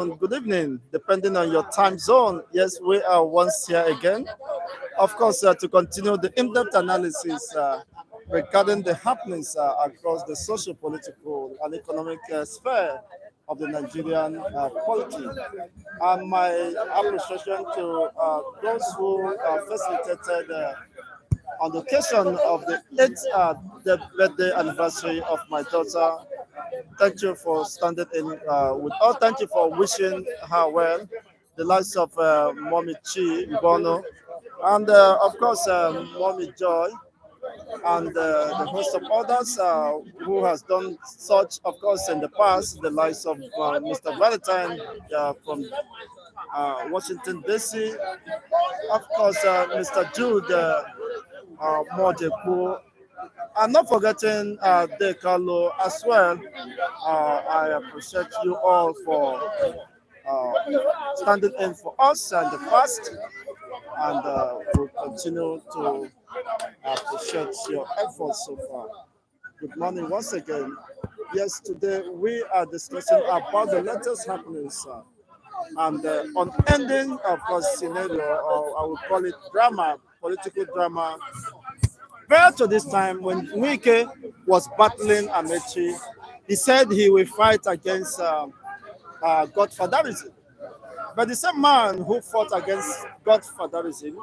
Good evening, depending on your time zone. Yes, we are once here again. Of course, to continue the in depth analysis regarding the happenings across the social, political, and economic sphere of the Nigerian polity. And my appreciation to those who facilitated on the occasion of the the birthday anniversary of my daughter. Thank you for standing in with us. Thank you for wishing her well. The likes of Mommy Chi Bono, and of course Mommy Joy, and the host of others who has done such, of course, in the past. The likes of Mr. Valentine from Washington D.C. Of course, Mr. Jude Mojeku, and not forgetting De Carlo as well. I appreciate you all for uh, standing in for us in the past, and we'll continue to appreciate your efforts so far. Good morning once again. Yes, today we are discussing about the latest happenings and unending, of course, scenario, or I would call it drama, political drama. Prior to this time, when Wike was battling Amechi, he said he will fight against Godfatherism. But the same man who fought against Godfatherism,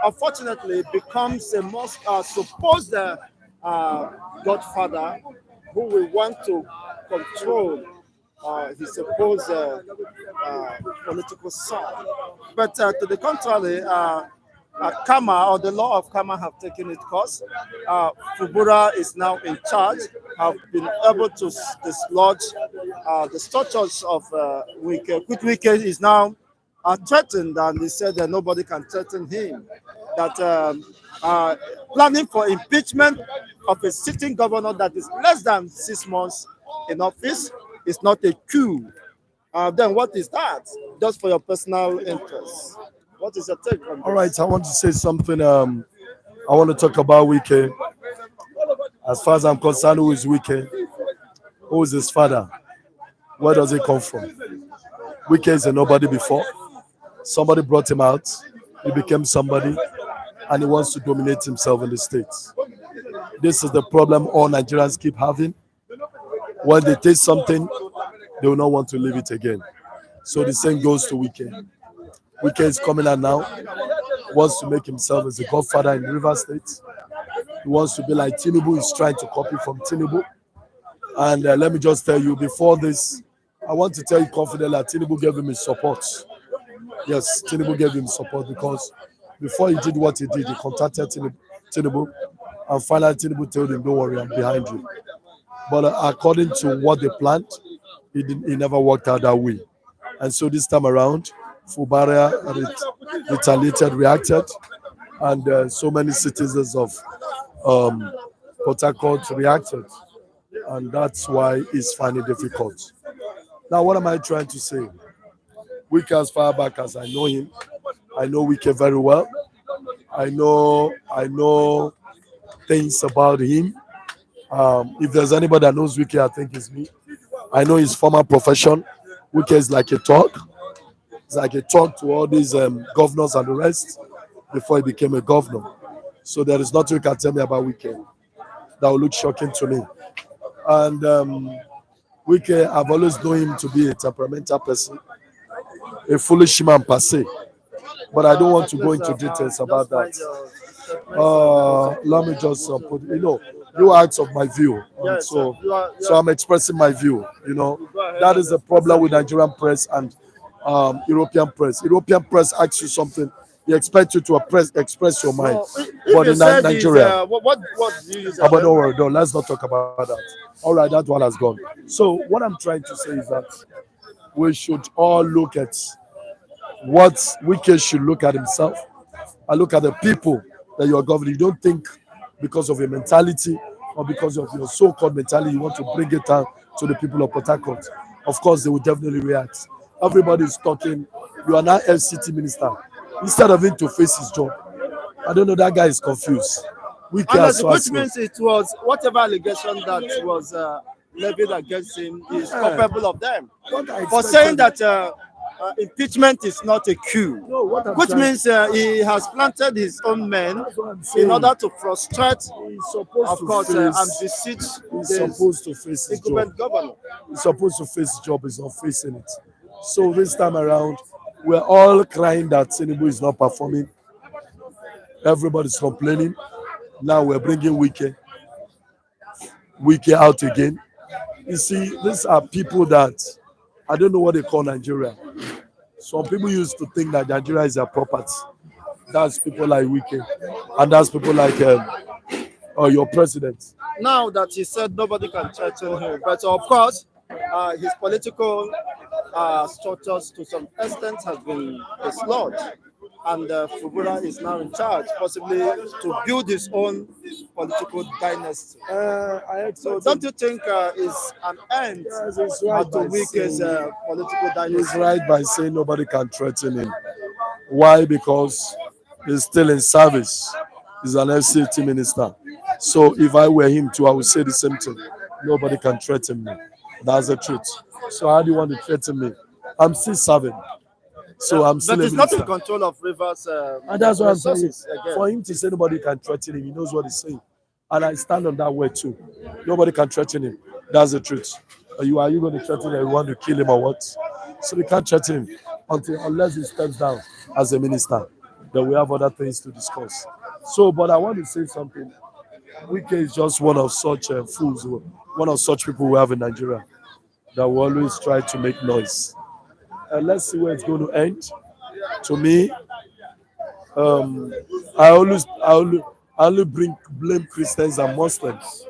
unfortunately, becomes a most supposed Godfather who will want to control his supposed political son. But to the contrary, karma or the law of karma have taken its course. Fubara is now in charge, have been able to dislodge the structures of Wike. Wike is now threatened, and he said that nobody can threaten him. That planning for impeachment of a sitting governor that is less than 6 months in office is not a coup. Then what is that? Just for your personal interest. What is your take on this? All right, I want to say something. I want to talk about Wike. As far as I'm concerned, who is Wike? Who is his father? Where does he come from? Wike is a nobody before. Somebody brought him out. He became somebody, and he wants to dominate himself in the states. This is the problem all Nigerians keep having. When they taste something, they will not want to leave it again. So the same goes to Wike. Wike is coming out now, wants to make himself as a godfather in River State. He wants to be like Tinubu. He's trying to copy from Tinubu. And let me just tell you, before this, I want to tell you confidently that Tinubu gave him his support. Yes, Tinubu gave him support because before he did what he did, he contacted Tinubu, and finally Tinubu told him, don't worry, I'm behind you. But according to what they planned, he never worked out that way. And so this time around, Fubara retaliated, reacted, and so many citizens of Port Harcourt reacted. And that's why it's finding difficult. Now, what am I trying to say? Wike, as far back as I know him, I know Wike very well. I know things about him. If there's anybody that knows Wike, I think it's me. I know his former profession. Wike is like a talk. It's like a talk to all these governors and the rest before he became a governor. So there is nothing you can tell me about Wike that will look shocking to me. And Wike, I've always known him to be a temperamental person, a foolish man per se. But I don't want to go into details about that. Let me just put, you asked of my view. So I'm expressing my view. That is the problem with Nigerian press and European press. European press asks you something, they expect you to express your mind. But in Nigeria, what do you use? but don't worry, let's not talk about that. All right, that one has gone. So what I'm trying to say is that we should all look at what Wike should look at himself and look at the people that you are governing. You don't think because of your mentality or because of your so-called mentality you want to bring it down to the people of Port Harcourt. Of course, they will definitely react. Everybody is talking. You are now FCT minister. Instead of him to face his job, I don't know, that guy is confused. Which means it was whatever allegation that was levied against him is culpable of them. What I For expect saying from- that impeachment is not a coup, No, what I'm which trying- means he has planted his own men That's what I'm saying. in order to frustrate, He's supposed of to course, face. and beseech He's the supposed to face his job. incumbent governor. He's supposed to face the job. He's not facing it. So this time around, we're all crying that Tinubu is not performing. Everybody's complaining. Now we're bringing Wike out again. You see, these are people that I don't know what they call Nigeria. Some people used to think that Nigeria is their property. That's people like Wike, and that's people like your president. Now that he said nobody can threaten him, but of course, his political structures to some extent has been dislodged, and Fubara is now in charge, possibly to build his own political dynasty. So, don't you think it's an end Yes, he's right to by Wike's saying- political He's dynasty? right by saying nobody can threaten him. Why? Because he's still in service. He's an FCT minister. So if I were him too, I would say the same thing. Nobody can threaten me. That's the truth. So how do you want to threaten me? I'm still serving. So I'm still But a it's not in minister. control of Rivers. And that's what I'm saying. resources again. For him to say nobody can threaten him, he knows what he's saying. And I stand on that word too. Nobody can threaten him. That's the truth. Are you going to threaten him? You want to kill him or what? So we can't threaten him unless he steps down as a minister. Then we have other things to discuss. So, but I want to say something. Wike is just one of such fools, one of such people we have in Nigeria that will always try to make noise. And let's see where it's going to end. To me, I only blame Christians and Muslims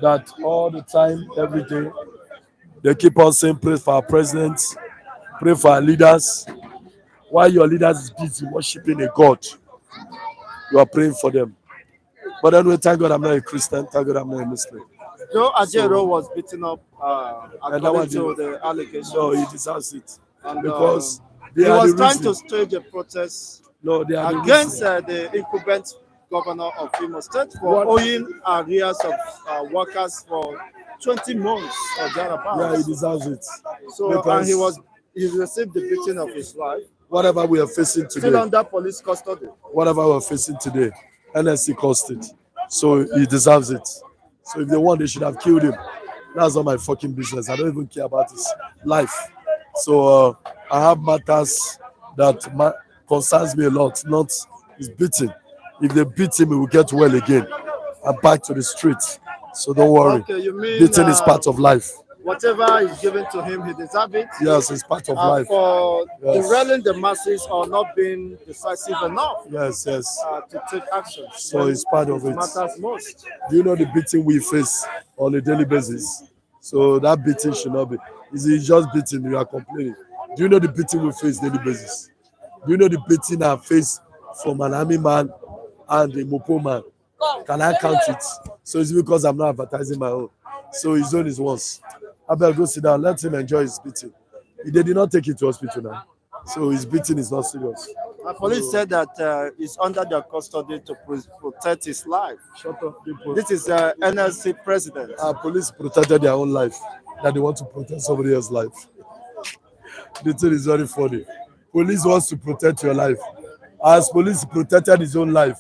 that all the time, every day, they keep on saying pray for our presidents, pray for our leaders. While your leaders is busy worshiping a God, you are praying for them. But anyway, thank God I'm not a Christian. Thank God I'm not a Muslim. Joe Ajero was beaten up And that one according to the allegations. So he deserves it And, because he they are was the trying reason. to stage a protest No, they are the against reason. the incumbent governor of Imo State for What? owing arrears of workers for 20 months or Yeah, thereabouts. he deserves it. So and Because he received the beating of his life, whatever we are facing still today, under police custody. whatever we're facing today, NSC caused it. So he deserves it. So if they want, they should have killed him. That's not my fucking business. I don't even care about his life. So I have matters that concerns me a lot, not his beating. If they beat him, he will get well again and back to the streets. So don't worry. Okay, you mean Beating is part of life. whatever is given to him, he deserves it. Yes, it's part of life. For Yes. derailing the masses or not being decisive enough Yes, yes. to take action. So it's part of it. Matters most. Do you know the beating we face on a daily basis? So that beating should not be. Is it just beating? You are complaining. Do you know the beating we face daily basis? Do you know the beating I face from an army man and a mopo man? Can I count it? So it's because I'm not advertising my own. So his own is once. I better go sit down. Let him enjoy his beating. They did not take it to hospital now. So his beating is not serious. Police said that he's under their custody to protect his life. Shut up, people. This is NLC president. Our police protected their own life, that they want to protect somebody else's life. The thing is very funny. Police wants to protect your life. As police protected his own life,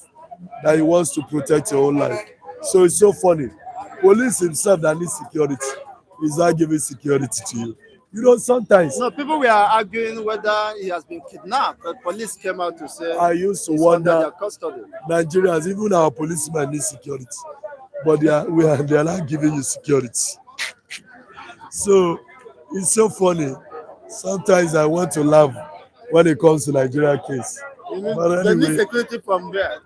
that he wants to protect your own life. So it's so funny. Police himself that needs security is not giving security to you. You know, sometimes No, people were arguing whether he has been kidnapped. The police came out to say I used to he's under their wonder, custody. Nigerians, even our policemen need security, but they are not giving you security. So it's so funny. Sometimes I want to laugh when it comes to Nigeria case. You mean But they need anyway, security from there.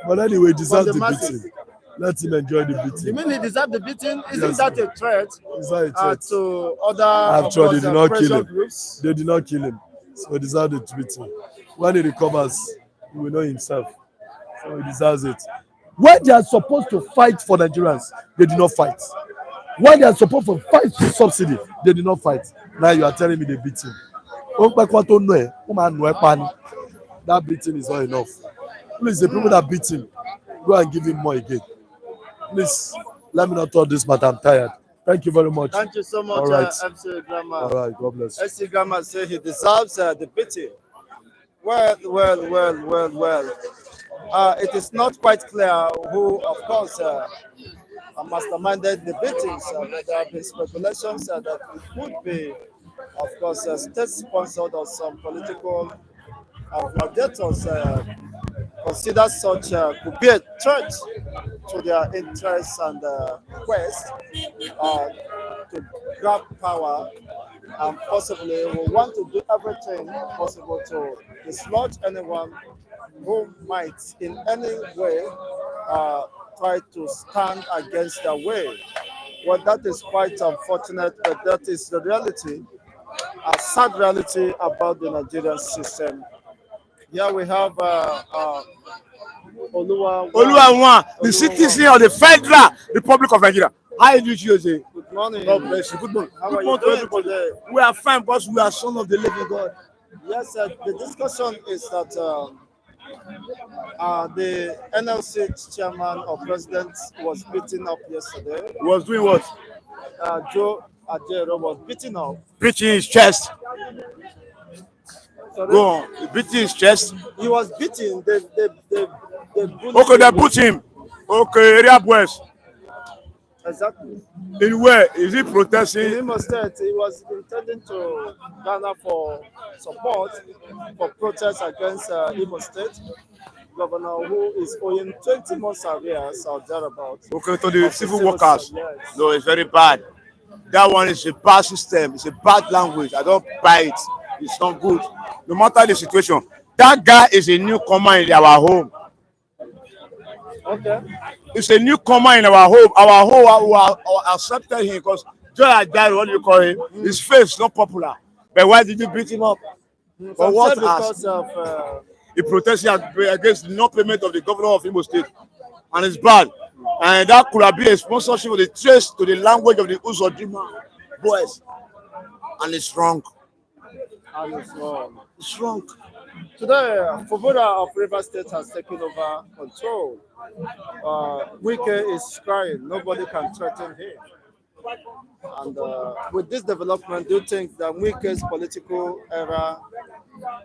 he deserves the the masses. beating. Let him enjoy the You beating. mean he deserved the beating? Isn't Yes. that a threat It's not a threat. to other I'm sure they did not kill pressure him. groups? They did not kill him. So he deserves the beating. When he recovers, he will know himself. So he deserves it. When they are supposed to fight for Nigerians, they did not fight. When they are supposed to fight for subsidy, they did not fight. Now you are telling me they beat him. That beating is not enough. Please, the people that beat him, go and give him more again. Please, let me not talk this matter. I'm tired. Thank you very much. Thank you so much, All right. MC Grandma. All right. God bless you. MC Grandma said he deserves the beating. Well. It is not quite clear who, of course, masterminded the beatings. But there have been speculations that it could be, of course, state-sponsored or some political gladiators consider such could be a threat to their interests and quest uh, to grab power and possibly will want to do everything possible to dislodge anyone who might in any way uh, try to stand against their way. Well, that is quite unfortunate, but that is the reality, a sad reality about the Nigerian system. Here we have Oluwa, the citizen of the Federal Republic of Nigeria. How do you choose it? Good morning. God bless you. Good morning. How Good are you morning to doing everybody. today? We are fine because we are son of the living God. Yes, the discussion is that the NLC chairman or president was beaten up yesterday. He was doing what? Joe Ajero was beaten up. Beating his chest. Sorry? Go on. He beating his chest. He was beaten. They bullied Okay, they him. put him. Okay, area boys. Exactly. In where? Is he In protesting? Imo State, he was intending to gather for support for protests against Imo State governor who is owing 20 months arrears or thereabouts. Okay, to the Of the civil civil workers. servant, yes. No, it's very bad. That one is a bad system. It's a bad language. I don't buy it. It's not good. No matter the situation. That guy is a newcomer in our home. Okay. It's a newcomer in our home. Our home who are accepted him because Joy Ajay, what do you call him? His face is not popular. But why did you beat him up? So For I'm what sure has because of he protested against the non-payment of the governor of Imo State? And it's bad. And that could have been a sponsorship with a trace to the language of the Uzodima boys. And it's wrong. and it's wrong. It's wrong. Today, Fubara of River State has taken over control. Wike is crying. Nobody can threaten him. And with this development, do you think that Wike's political era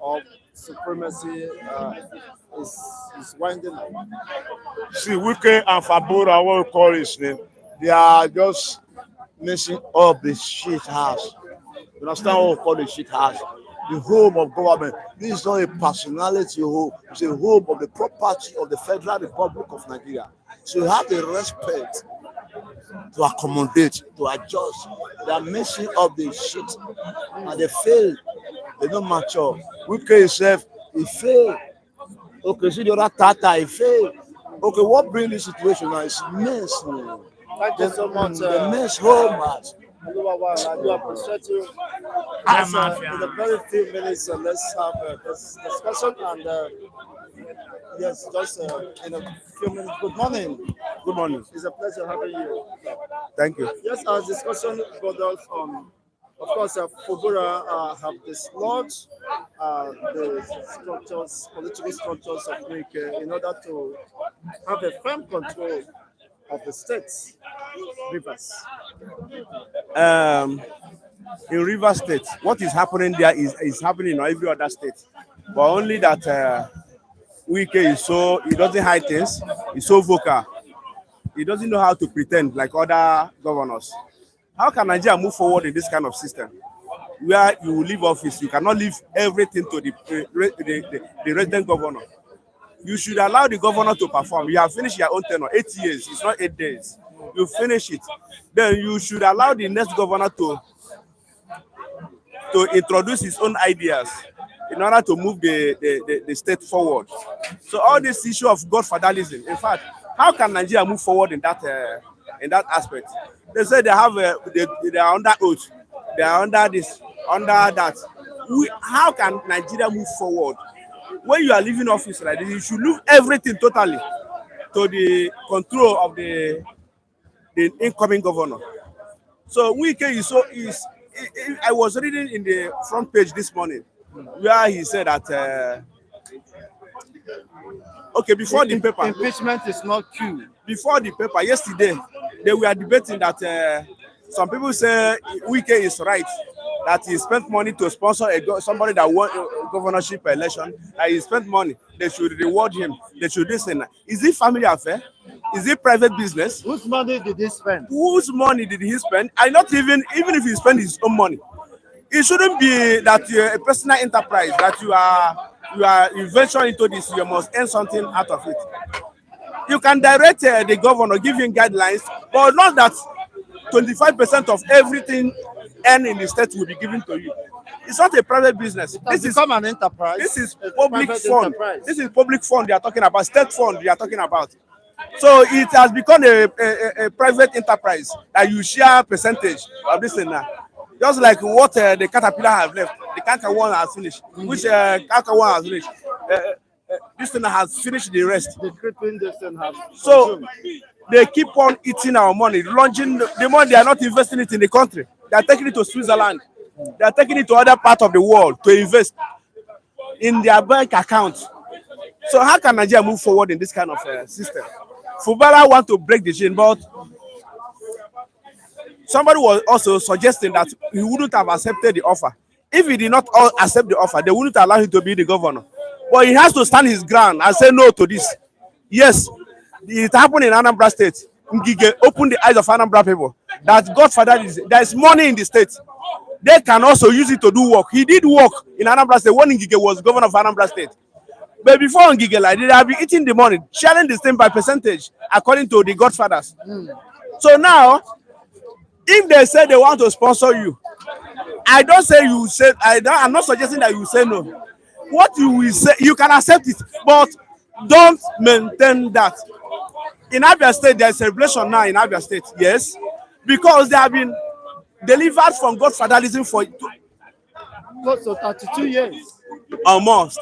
of supremacy is winding up? See, Wike and Fabura, what we call his name, they are just messing up the shit house. You understand what we call the shit house? The home of government. This is not a personality home, it's a home of the property of the Federal Republic of Nigeria. So you have the respect to accommodate, to adjust. They are messing up the shit and they fail. They don't mature. Wike himself, he failed. Okay, see the other Tata, he failed. Okay, what brings this situation now is mess. Man. Thank you so much. The mess home, man. Oluwawan, I do appreciate you. Just, in a very few minutes, let's have this discussion and yes, just in a few minutes. Good morning. Good morning. It's a pleasure having you. Thank you. Yes, our discussion borders on, of course, Fubara have dislodged the structures, political structures of Wike in order to have a firm control of the states, rivers. In River State, what is happening there is happening in every other state, but only that Wike is so, he doesn't hide things. He's so vocal. He doesn't know how to pretend like other governors. How can Nigeria move forward in this kind of system where you leave office, you cannot leave everything to the resident governor? You should allow the governor to perform. You have finished your own tenure, 8 years. It's not 8 days. You finish it. Then you should allow the next governor to introduce his own ideas in order to move the state forward. So all this issue of godfatherism, in fact, how can Nigeria move forward in that aspect? They say they have they are under oath, they are under this, under that. How can Nigeria move forward? When you are leaving office like this, you should leave everything totally to the control of the incoming governor. So Wike is I was reading in the front page this morning where he said that okay, before the paper, Impeachment is not Q. before the paper yesterday, they were debating that Some people say Wike is right, that he spent money to sponsor somebody that won a governorship election. That he spent money, they should reward him. They should listen. Is it family affair? Is it private business? Whose money did he spend? Whose money did he spend? And not even if he spent his own money, it shouldn't be that you're a personal enterprise, that you venture into this. You must earn something out of it. You can direct the governor, give him guidelines, but not that 25% of everything earned in the state will be given to you. It's not a private business. This is an enterprise. This is a public private fund. enterprise. This is public fund they are talking about, state fund they are talking about. So it has become a private enterprise that you share percentage of this thing now. Just like what the caterpillar have left, the canker one has finished. Which canker one has finished. This thing has finished the rest. The crippling this thing has So consumed. they keep on eating our money, launching the money. They are not investing it in the country. They are taking it to Switzerland. They are taking it to other parts of the world to invest in their bank account. So how can Nigeria move forward in this kind of system? Fubara want to break the chain, but somebody was also suggesting that he wouldn't have accepted the offer. If he did not accept the offer, they wouldn't allow him to be the governor. But he has to stand his ground and say no to this. Yes, it happened in Anambra State. Ngige opened the eyes of Anambra people that Godfather there is money in the state. They can also use it to do work. He did work in Anambra State when Ngige was governor of Anambra State. But before Ngige, like, they have been eating the money, sharing the same by percentage, according to the Godfathers. So now, if they say they want to sponsor you, I don't say you say, I'm not suggesting that you say no. What you will say, you can accept it, but don't maintain that. In Abia State, there's a celebration now in Abia State, yes, because they have been delivered from Godfatherism for Close to 32 years. almost.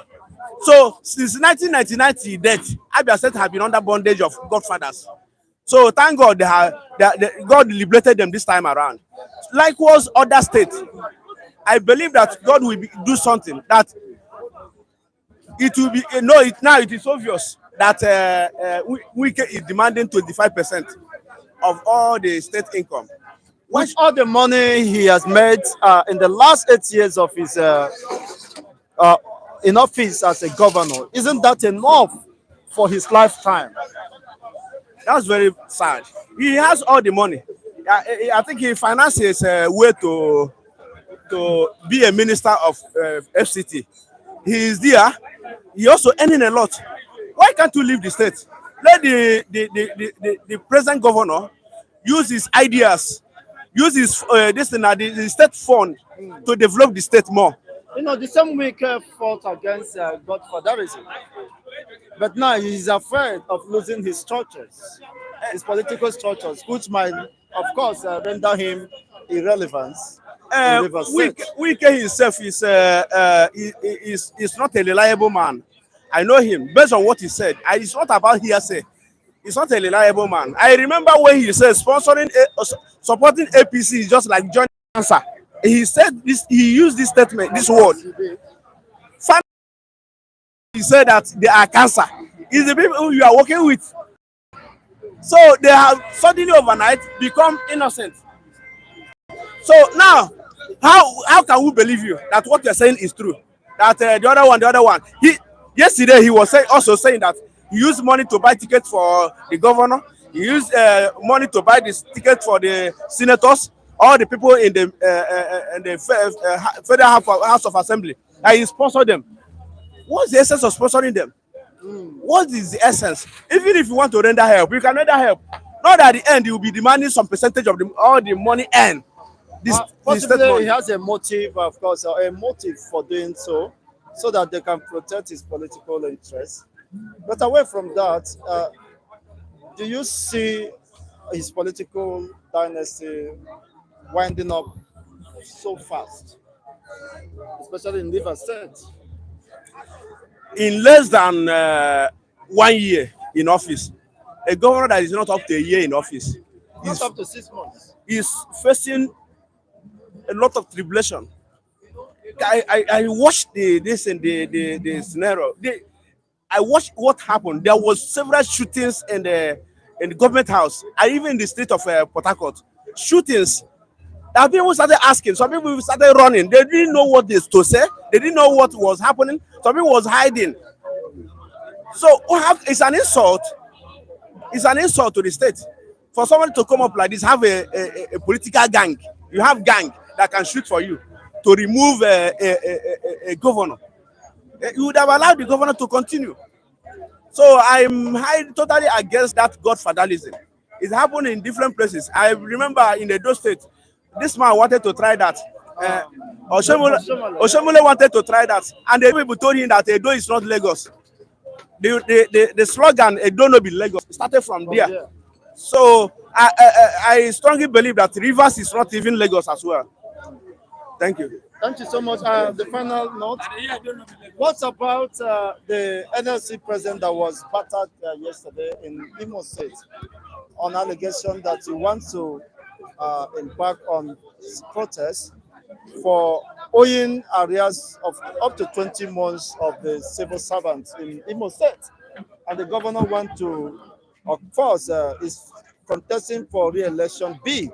So since 1999 till date, Abia State have been under bondage of Godfathers. So thank God God liberated them this time around. Likewise, other states. I believe that God will do something that it will be now it is obvious that Wike is demanding 25% of all the state income. With all the money he has made in the last 8 years of his in office as a governor, isn't that enough for his lifetime? That's very sad. He has all the money. I think he finances a way to be a minister of FCT. He is there. He also earning a lot. Why can't you leave the state? Let the present governor use his ideas, use his the state fund to develop the state more. You know, the same week fought against Godfatherism. But now he's afraid of losing his structures, his political structures, which might, of course, render him irrelevant. Wike himself is not a reliable man. I know him based on what he said. It's not about hearsay. He's not a reliable man. I remember when he said supporting APC is just like joining cancer. He said this. He used this statement, this word. He said that they are cancer. It's the people who you are working with. So they have suddenly overnight become innocent. So now, how can we believe you that what you're saying is true? That the other one. Yesterday he was also saying that he used money to buy tickets for the governor. He used money to buy this ticket for the senators, all the people in the Federal House of Assembly. And he sponsored them. What's the essence of sponsoring them? What is the essence? Even if you want to render help, you can render help. Not at the end you will be demanding some percentage of all the money earned. Possibly he has a motive, of course, or a motive for doing so that they can protect his political interests. But away from that, do you see his political dynasty winding up so fast, especially in Rivers State? In less than 1 year in office, a governor that is not up to a year in office Not up to 6 months. is facing a lot of tribulation. I watched the scenario. I watched what happened. There was several shootings in the government house, and even in the state of Port Harcourt. Shootings That people started asking. Some people started running. They didn't know what this to say. They didn't know what was happening. Some people was hiding. So it's an insult. It's an insult to the state for someone to come up like this. Have a political gang. You have gang that can shoot for you to remove a governor. You would have allowed the governor to continue. So I'm totally against that godfatherism. It happened in different places. I remember in the Edo State, this man wanted to try that. Oshomole wanted to try that, and the people told him that Edo is not Lagos. The slogan Edo no be Lagos started from there. So I strongly believe that Rivers is not even Lagos as well. Thank you. Thank you so much. The final note. What about the NLC president that was battered yesterday in Imo State on allegation that he wants to embark on protests for owing arrears of up to 20 months of the civil servants in Imo State? And the governor wants to, of course, is contesting for re-election bid.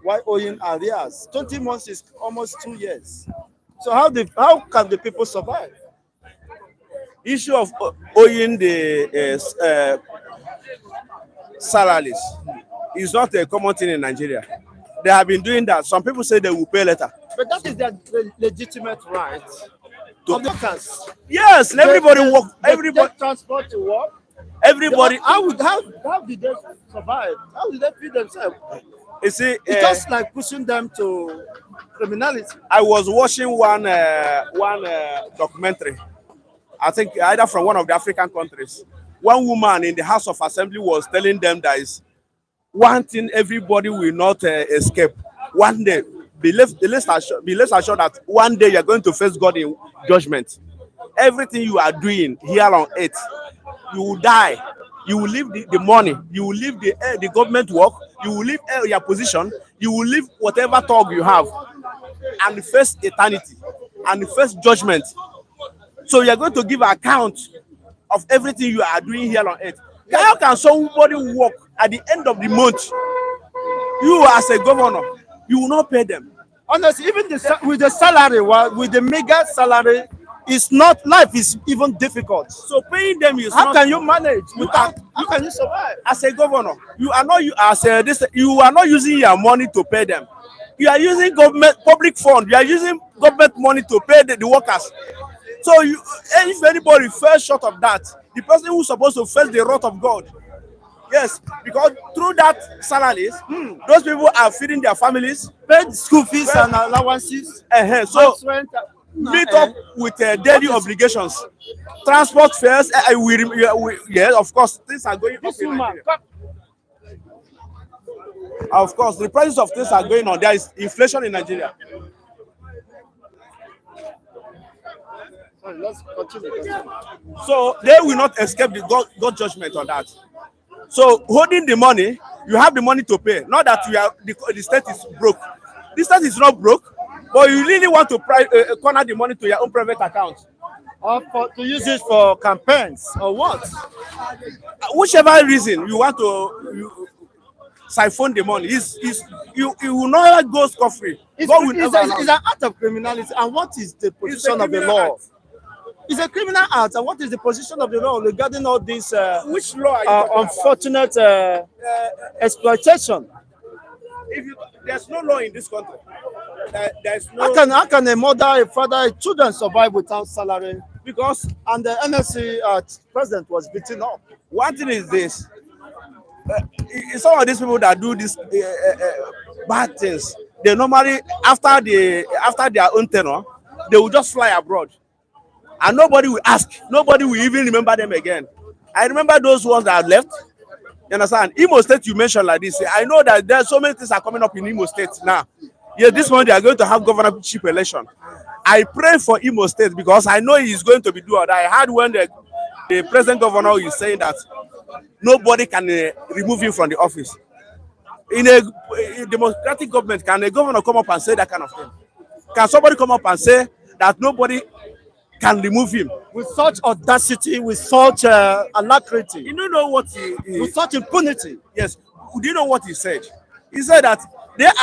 Why owing arrears? 20 months is almost 2 years. So how can the people survive? Issue of owing the salaries is not a common thing in Nigeria. They have been doing that. Some people say they will pay later. But that is their legitimate right of the workers. Yes, everybody work. Everybody transport to work. Everybody. How did they survive? How did they feed themselves? You see, it's just like pushing them to criminality. I was watching one documentary. I think either from one of the African countries. One woman in the House of Assembly was telling them that is one thing everybody will not escape. One day, be less assured that one day you're going to face God in judgment. Everything you are doing here on earth, you will die. You will leave the money. You will leave the government work. You will leave your position. You will leave whatever talk you have and face eternity and face judgment. So you're going to give account of everything you are doing here on earth. How can somebody work at the end of the month? You as a governor, you will not pay them. Honestly, even with the salary, with the mega salary, it's not, life is even difficult. So paying them is how can you manage? How can you survive? As a governor, you are not using your money to pay them. You are using public fund. You are using government money to pay the workers. So if anybody falls short of that, the person who's supposed to face the wrath of God. Yes, because through that salaries, those people are feeding their families, paid school fees and allowances. So meet up with daily obligations, transport fares. Yes, of course, things are going up. Of course, the prices of things are going on. There is inflation in Nigeria. Let's continue. So they will not escape the God judgment on that. So holding the money, you have the money to pay. Not that the state is broke. The state is not broke, but you really want to corner the money to your own private account. Or to use it for campaigns or what? Whichever reason you want to siphon the money, you will not go scot-free. It's an act of criminality. And what is the position of the law? Act. It's a criminal act, and what is the position of the law regarding all this which law are unfortunate exploitation? There's no law in this country. There's no. How can a mother, a father, children survive without salary? Because and the NLC president was beaten up. One thing is this: some of these people that do these bad things, they normally after their own tenure, they will just fly abroad. And nobody will ask. Nobody will even remember them again. I remember those ones that have left. You understand? Imo State, you mentioned like this. I know that there are so many things are coming up in Imo State now. Yeah, this month they are going to have governorship election. I pray for Imo State because I know he is going to be do or die. I heard when the present governor is saying that nobody can remove him from the office. In a democratic government, can a governor come up and say that kind of thing? Can somebody come up and say that nobody can remove him with such audacity, with such alacrity? You don't know what with such impunity. Yes. Do you know what he said? He said that Their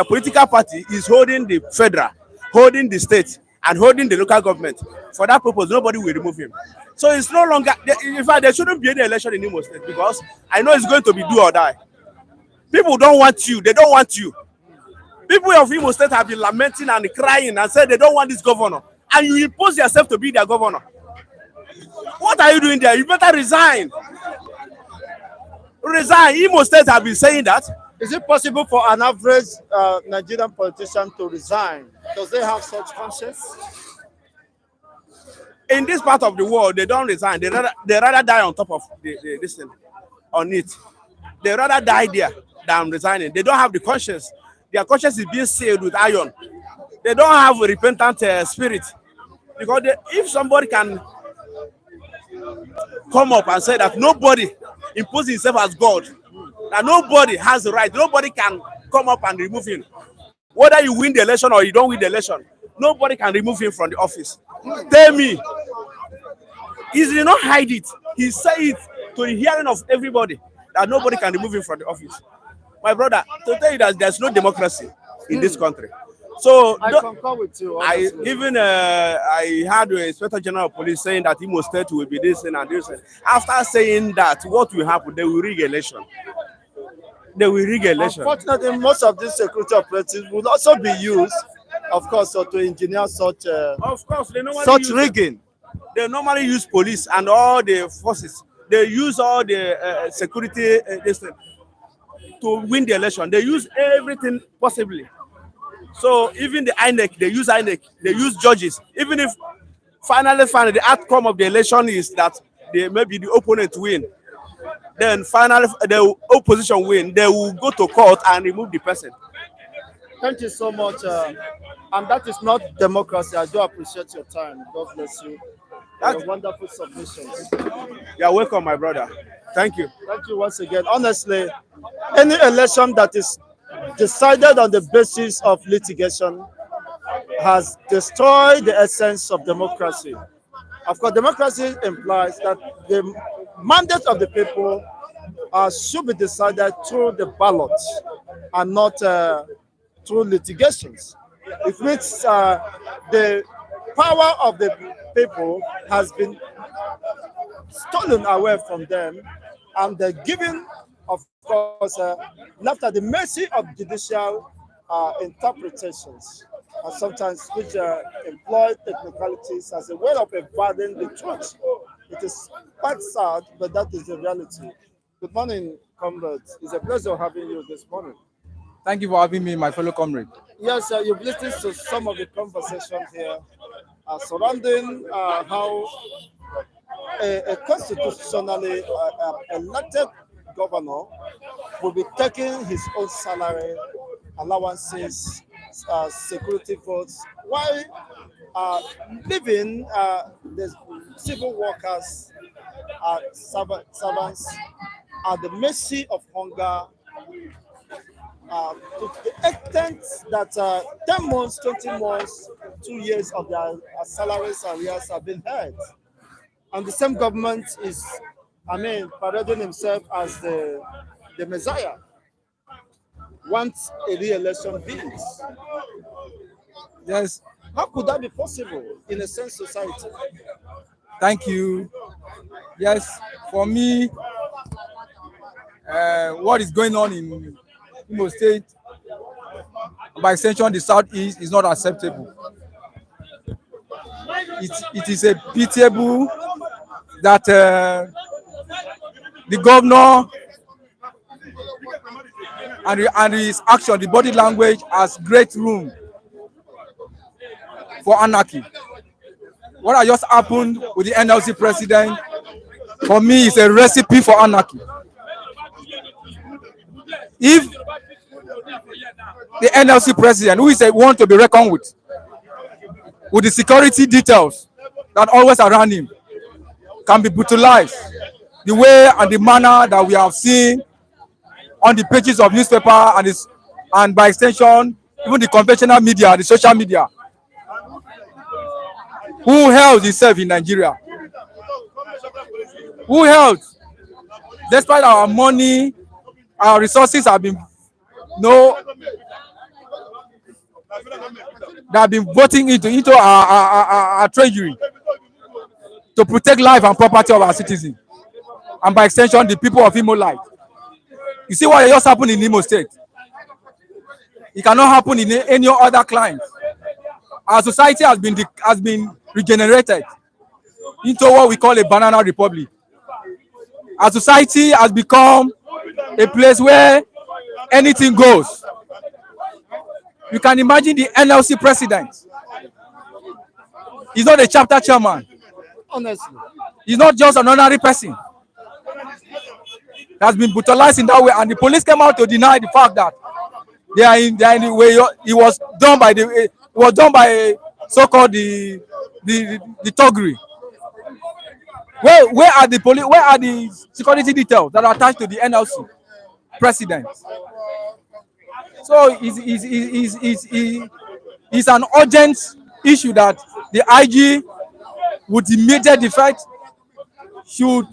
political party is holding the federal, holding the state, and holding the local government. For that purpose, nobody will remove him. So it's no longer. In fact, there shouldn't be any election in Imo State because I know it's going to be do or die. People don't want you. They don't want you. People of Imo State have been lamenting and crying and said they don't want this governor, and you impose yourself to be their governor. What are you doing there? You better resign. Resign. Imo State have been saying that. Is it possible for an average Nigerian politician to resign? Does they have such conscience? In this part of the world, they don't resign. They rather die on top of this thing, on it. They rather die there than resigning. They don't have the conscience. Their conscience is being sealed with iron. They don't have a repentant spirit. Because if somebody can come up and say that nobody imposes himself as God, that nobody has the right, nobody can come up and remove him. Whether you win the election or you don't win the election, nobody can remove him from the office. Tell me. He did not hide it. He said it to the hearing of everybody that nobody can remove him from the office. My brother, to tell you that there's no democracy in this country. So I concur with you. I had the Inspector General of Police saying that Imo State will be this and this. After saying that, what will happen? They will rig election. They will rig election. Unfortunately, most of these security operatives will also be used, of course, to engineer such Of course, they normally such use rigging. They normally use police and all the forces. They use all the security to win the election. They use everything possibly. So even the INEC, they use INEC, they use judges. Even if finally the outcome of the election is that maybe the opponent win, then finally the opposition win, they will go to court and remove the person. Thank you so much. And that is not democracy. I do appreciate your time. God bless you. Your wonderful submissions. You're welcome, my brother. Thank you. Thank you once again. Honestly, any election that is decided on the basis of litigation has destroyed the essence of democracy. Of course, democracy implies that the mandate of the people should be decided through the ballot and not through litigations. It means the power of the people has been stolen away from them, and they're given, of course, left at the mercy of judicial interpretations, and sometimes which employ technicalities as a way of evading the truth. It is quite sad, but that is the reality. Good morning, comrades. It's a pleasure having you this morning. Thank you for having me, my fellow comrade. Yes, you've listened to some of the conversation here surrounding how a constitutionally elected governor will be taking his own salary, allowances, security votes, while leaving the civil workers, servants at the mercy of hunger, to the extent that 10 months, 20 months, 2 years of their salaries and arrears have been held. And the same government is, parading himself as the Messiah. Wants a re-election bids. Yes, How could that be possible in a sense society? thank you. Yes, for me, what is going on in Imo State, by extension the Southeast, is not acceptable. It is a pitiable that the governor and his action, the body language, has great room for anarchy. What has just happened with the NLC president, for me, is a recipe for anarchy. If the NLC president, who is a one to be reckoned with the security details that always around him, can be brutalized the way and the manner that we have seen on the pages of newspaper and by extension even the conventional media, the social media, who held himself in Nigeria, who held, despite our money our resources have been no that have been voting into our treasury to protect life and property of our citizens, and by extension, the people of Imo Light. You see what just happened in Imo State? It cannot happen in any other client. Our society has been regenerated into what we call a banana republic. Our society has become a place where anything goes. You can imagine the NLC president. He's not a chapter chairman. Honestly. He's not just an ordinary person. He has been brutalized in that way, and the police came out to deny the fact that they are in the way it was done by so-called the thuggery. Where are the police? Where are the security details that are attached to the NLC president? So it's an urgent issue that the IG, with immediate effect, should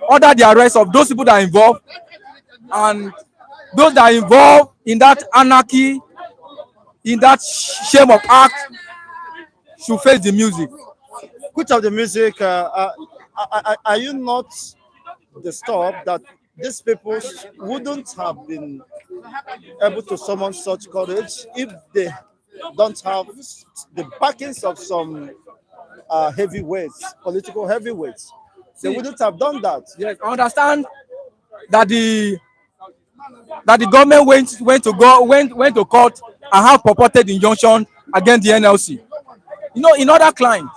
order the arrest of those people that are involved, and those that are involved in that anarchy, in that shame of act, should face the music. Which of the music are you not disturbed that these people wouldn't have been able to summon such courage if they don't have the backings of some heavyweights, political heavyweights? They wouldn't have done that. Yes, I understand that the government went to court and have purported injunction against the NLC. You know, in other clients,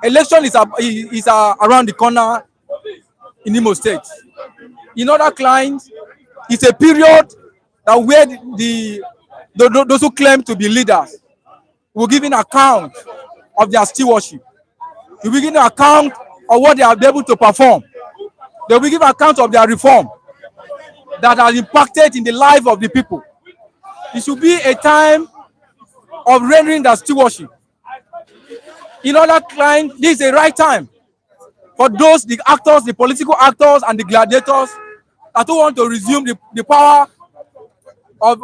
election is around the corner in Imo State. In other clients, it's a period that where those who claim to be leaders will give an account of their stewardship. They will give an account of what they are able to perform. They will give account of their reform that has impacted in the life of the people. It should be a time of rendering their stewardship. In other clients, this is the right time for those, the actors, the political actors, and the gladiators that who want to resume the power of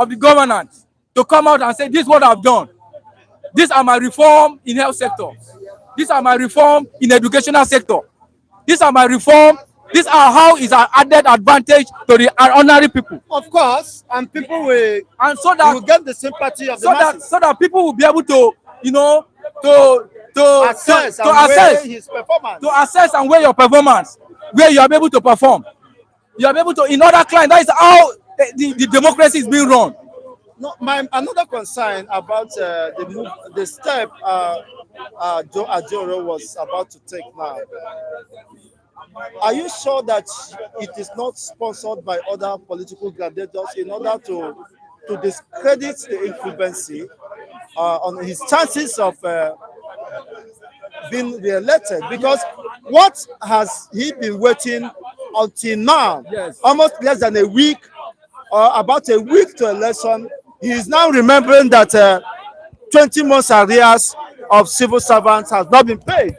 the governance to come out and say, this is what I've done. These are my reform in health sector. These are my reform in educational sector. These are my reform. These are how is an added advantage to the ordinary people. Of course, and people will, and so that will get the sympathy of the masses. So that people will be able to, you know, to assess his performance. To assess and weigh your performance, where you are able to perform. You are able to, in other clients, that is how the democracy is being run. No, another concern about the step Joe Ajoro was about to take now. Are you sure that it is not sponsored by other political gladiators in order to discredit the incumbency on his chances of being re-elected? Because what has he been waiting until now? Yes. Almost less than a week, or about a week to election. He is now remembering that 20 months arrears of civil servants has not been paid.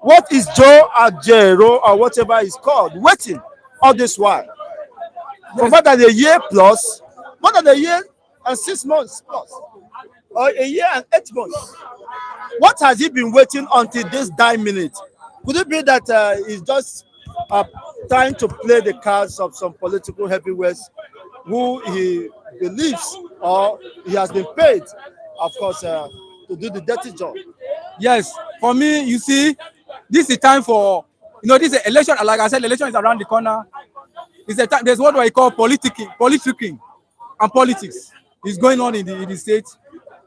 What is Joe Ajero or whatever it's called waiting all this while? For more than a year plus, more than a year and 6 months plus, or a year and 8 months. What has he been waiting until this dying minute? Could it be that he's just trying to play the cards of some political heavyweights who he believes or he has been paid, of course, to do the dirty job? Yes, for me, you see, this is time for, you know, this is election. Like I said, election is around the corner. It's a time. There's what I call politicking and politics is going on in the state.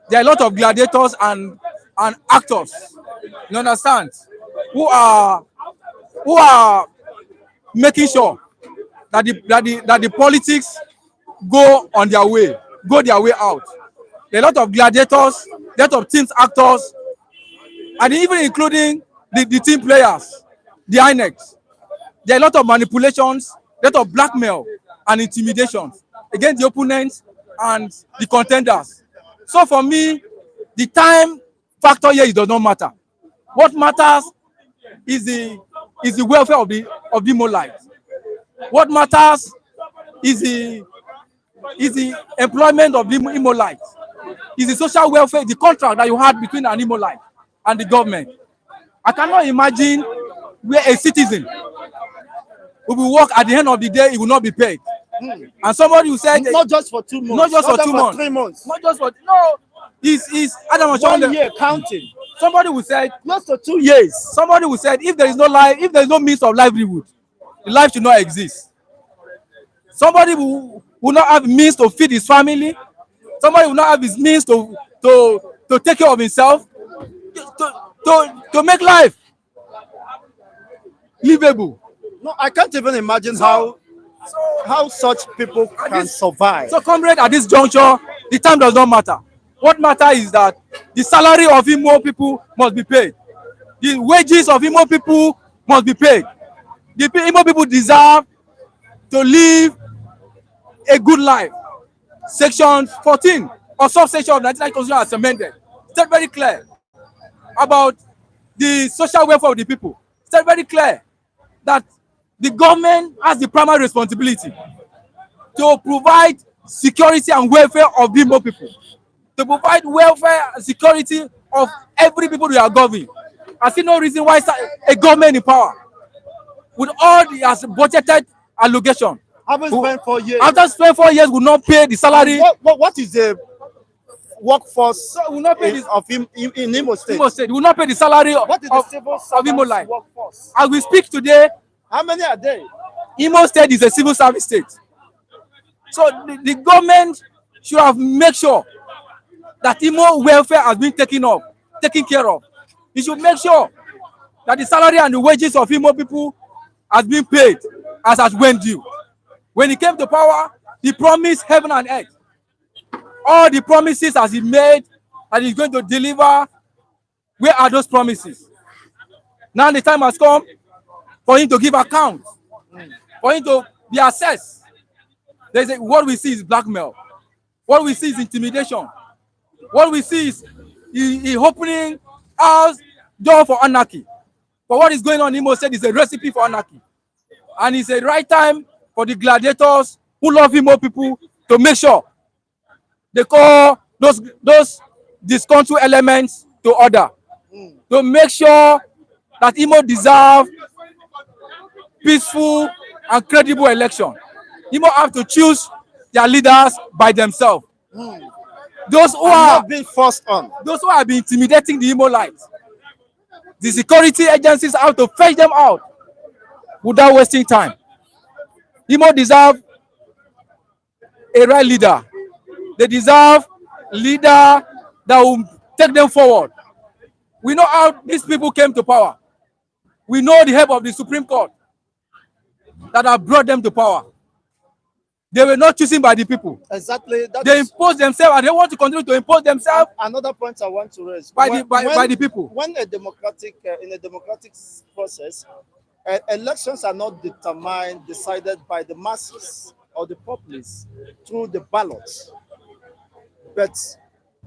There are a lot of gladiators and actors, you understand, who are making sure that the politics go their way out. There are a lot of gladiators, a lot of teams actors, and even including the team players, the INEX. There are a lot of manipulations, a lot of blackmail and intimidation against the opponents and the contenders. So for me, the time factor here does not matter. What matters is the is the welfare of the Imo lives. What matters is the employment of the Imo lives. Is the social welfare, the contract that you had between an Imo life and the government. I cannot imagine where a citizen who will work at the end of the day, he will not be paid. And somebody who said Not just for 2 months. not just for 2 months, 3 months. not just for no, is Adam 1 year counting. somebody who said Close to 2 years. somebody who said if there is no life, if there is no means of livelihood, the life should not exist. Somebody who will not have means to feed his family, somebody will not have his means to take care of himself, to make life livable. No, I can't even imagine how such people can survive. So, comrade, at this juncture, the time does not matter. What matters is that the salary of Imo people must be paid. The wages of Imo people must be paid. The Imo people deserve to live a good life. Section 14 or subsection of 1999 Constitution has amended. It's very clear about the social welfare of the people. It's very clear that the government has the primary responsibility to provide security and welfare of the Imo people, to provide welfare and security of every people we are governing. I see no reason why a government in power, with all the has budgeted allocation, Haven't spent 4 years. after spend 4 years, will not pay the salary. What is the workforce Will not pay in Imo State? Imo State will not pay the salary What is the civil of Imo service life. workforce? As we speak today, How many are they? Imo State is a civil service state. So the government should have made sure that Imo welfare has been taken care of. It should make sure that the salary and the wages of Imo people has been paid as when due. When he came to power, he promised heaven and earth. All the promises as he made and he's going to deliver, where are those promises? Now the time has come for him to give account, for him to be assessed. What we see is blackmail. What we see is intimidation. What we see is he opening our door for anarchy. For what is going on in Imo State is a recipe for anarchy. And it's a right time for the gladiators who love Imo people to make sure they call those discontrol elements to order. To make sure that Imo deserve peaceful and credible election. Imo have to choose their leaders by themselves. Those who are not being forced on. Those who have been intimidating the Imo lights, the security agencies have to fetch them out without wasting time. Imo deserve a right leader. They deserve leader that will take them forward. We know how these people came to power. We know the help of the Supreme Court that have brought them to power. They were not chosen by the people. Exactly. They imposed themselves, and they want to continue to impose themselves. Another point I want to raise by the people. When in a democratic process, elections are not decided by the masses or the populace through the ballots, but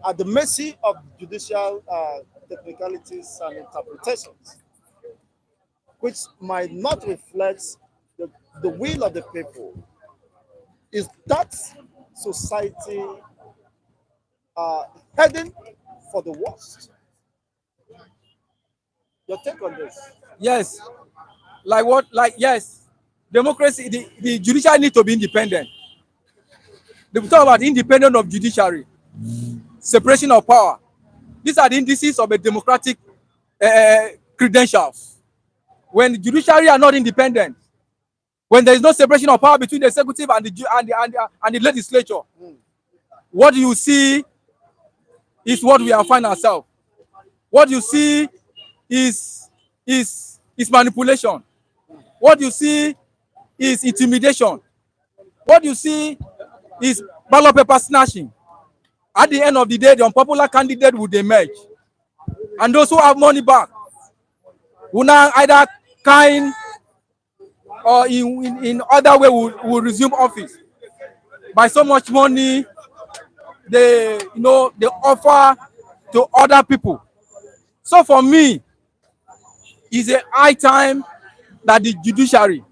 at the mercy of judicial technicalities and interpretations, which might not reflect the will of the people. Is that society heading for the worst? Your take on this? Yes. Like what? Like, yes. Democracy, the judiciary need to be independent. They talk about independence of judiciary, separation of power. These are the indices of a democratic credentials. When the judiciary are not independent, when there is no separation of power between the executive and the legislature, what you see is what we are finding ourselves. What you see is manipulation. What you see is intimidation. What you see is ballot paper snatching. At the end of the day, the unpopular candidate would emerge, and those who have money back will now either kind or in other way will resume office. By so much money they offer to other people. So for me, it's a high time that the judiciary,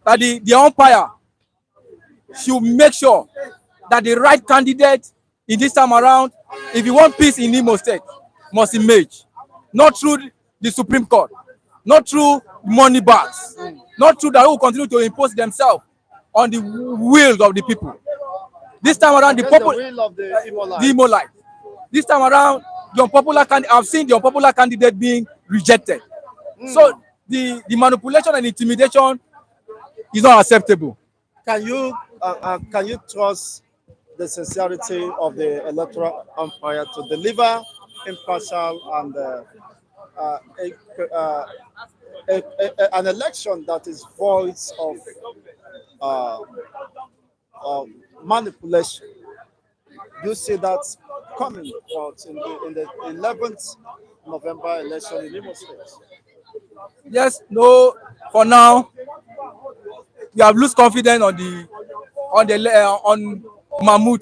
that the umpire should make sure that the right candidate in this time around, if you want peace in Imo State, must emerge. Not through the Supreme Court, not through money bags, not through that who will continue to impose themselves on the will of the people. This time around, the will of the the Imolite. This time around, the unpopular I've seen the unpopular candidate being rejected. So the manipulation and intimidation is not acceptable. Can you trust the sincerity of the electoral umpire to deliver impartial and an election that is void uh, of manipulation? You see that coming out in the 11th November election in Imo State. Yes, no, for now, we have lost confidence on Mahmoud,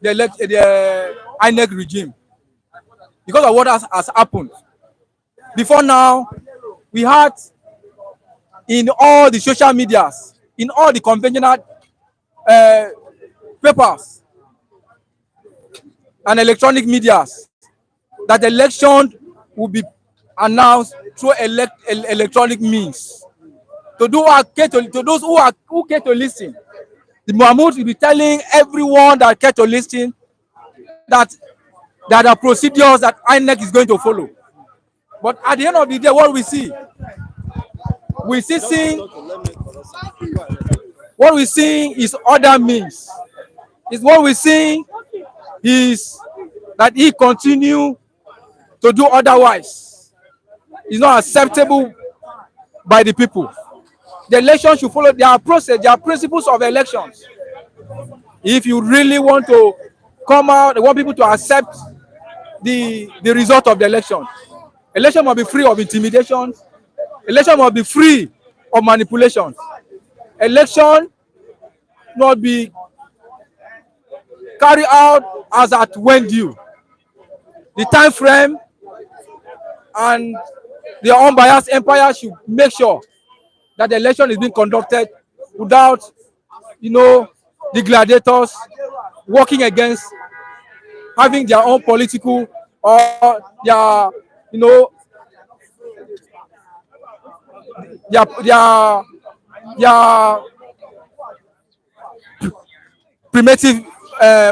the INEC regime, because of what has happened. Before now, we had in all the social medias, in all the conventional papers and electronic medias, that the election will be announced through electronic means. To those who care to listen, the Mahmoud will be telling everyone that care to listen that there are procedures that INEC is going to follow. But at the end of the day, what we see is other means. Is what we see is that he continue to do otherwise. It's not acceptable by the people. The election should follow their process, their principles of elections. If you really want to come out, they want people to accept the result of the election. Election must be free of intimidation. Election must be free of manipulation. Election must be carried out as at when due. The time frame and the unbiased empire should make sure that the election is being conducted without, the gladiators working against having their own political or their, their primitive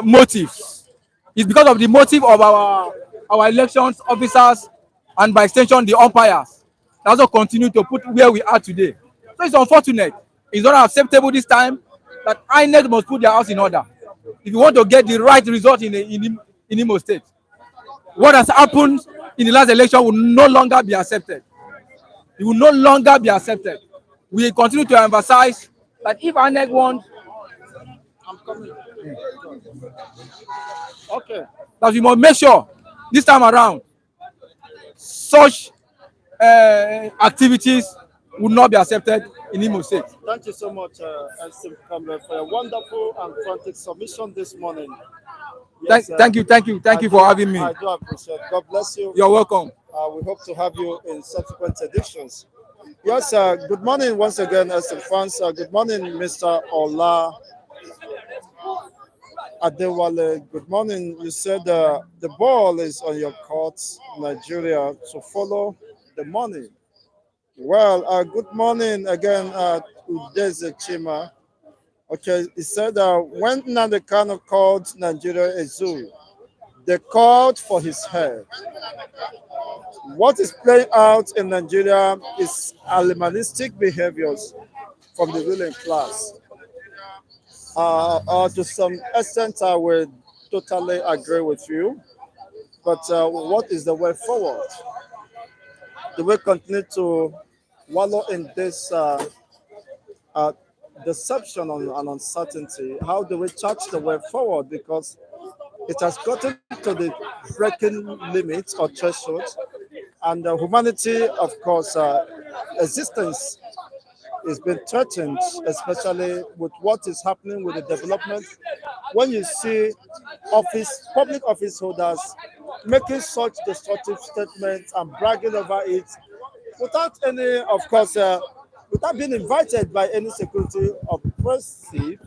motives. It's because of the motive of our elections officers and by extension the umpires that also continue to put where we are today. So it's unfortunate. It's not acceptable this time that INEC must put their house in order if you want to get the right result in Imo State. What has happened in the last election will no longer be accepted. It will no longer be accepted. We continue to emphasize that if INEC wants, Okay. that we must make sure this time around such activities will not be accepted in Imo State. Thank you so much, Esteem Comrade, for a wonderful and frantic submission this morning. Yes, Thank you for having me. I do appreciate it. God bless you. You're welcome. We hope to have you in subsequent editions. Yes, good morning once again, Esteem fans. Good morning, Mr. Ola Adewale. Good morning. You said the ball is on your court, Nigeria, to follow the money. Well, good morning again, Udeze Chima. Okay, he said when Nnamdi Kanu called Nigeria a zoo, they called for his head. What is playing out in Nigeria is animalistic behaviors from the ruling class. To some extent, I would totally agree with you. But what is the way forward? Do we continue to wallow in this deception and uncertainty? How do we chart the way forward? Because it has gotten to the breaking limit or threshold, and humanity, of course, existence is being threatened, especially with what is happening with the development. When you see public office holders making such destructive statements and bragging over it, without any, of course, without being invited by any security oppressive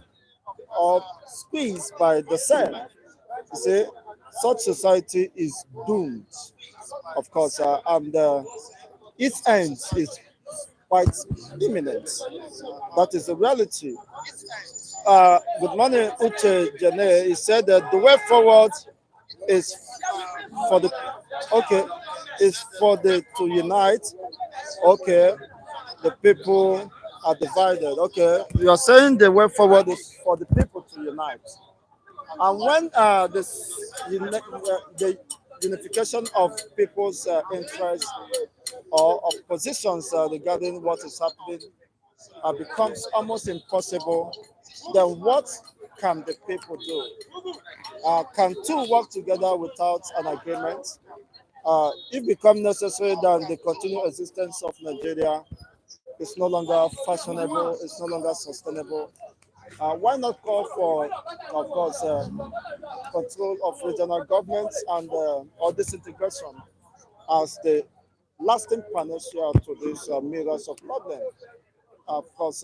or squeezed by the cell. You see, such society is doomed, of course, and its end is quite imminent. That is the reality. Good morning, Uche Jene. He said that the way forward is for the okay, is for the to unite. Okay, the people are divided. Okay, you are saying the way forward is for the people to unite. And when the unification of people's interests or of positions regarding what is happening becomes almost impossible, then what can the people do? Can two work together without an agreement? If become necessary, then the continued existence of Nigeria is no longer fashionable, it's no longer sustainable. Why not call for, of course, control of regional governments and or disintegration as the lasting panacea to these myriads of problems? Of course,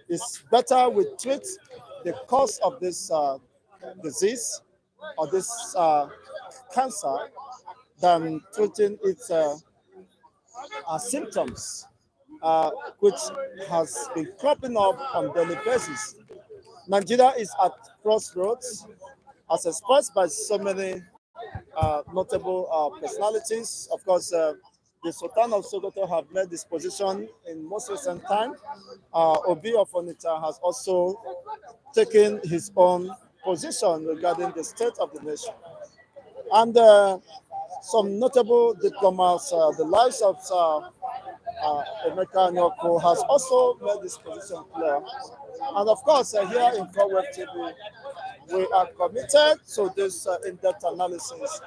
it's better we treat the cause of this disease or this cancer than treating its symptoms, which has been cropping up on daily basis. Nigeria is at crossroads, as expressed by so many notable personalities. Of course, the Sultan of Sokoto have made this position in most recent time. Obi of Onitsha has also taken his own position regarding the state of the nation. And some notable diplomats, the lives of Emeka Nyoko has also made this position clear. And of course, here in Corweb TV, we are committed to this in-depth analysis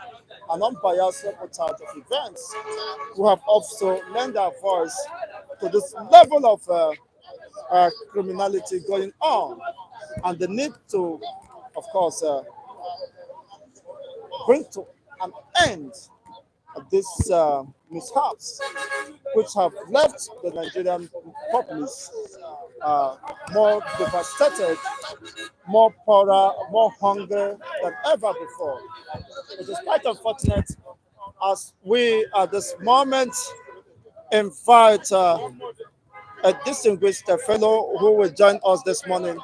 and unbiased reportage of events. We have also lent our voice to this level of criminality going on and the need to, of course, bring to an end these mishaps, which have left the Nigerian populace more devastated, more poorer, more hungry than ever before. It is quite unfortunate as we at this moment invite a distinguished fellow who will join us this morning.